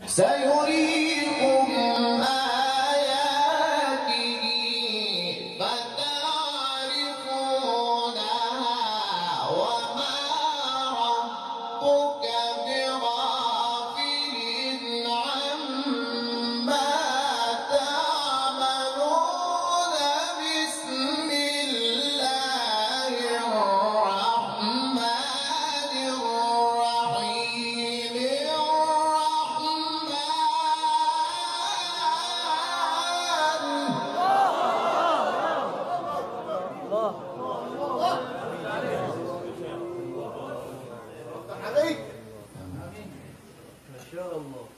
سيريكم آياته فتعرفونها وما ربك بغافل عما تعملون. بسم الله الرحمن الرحيم. ما شاء الله.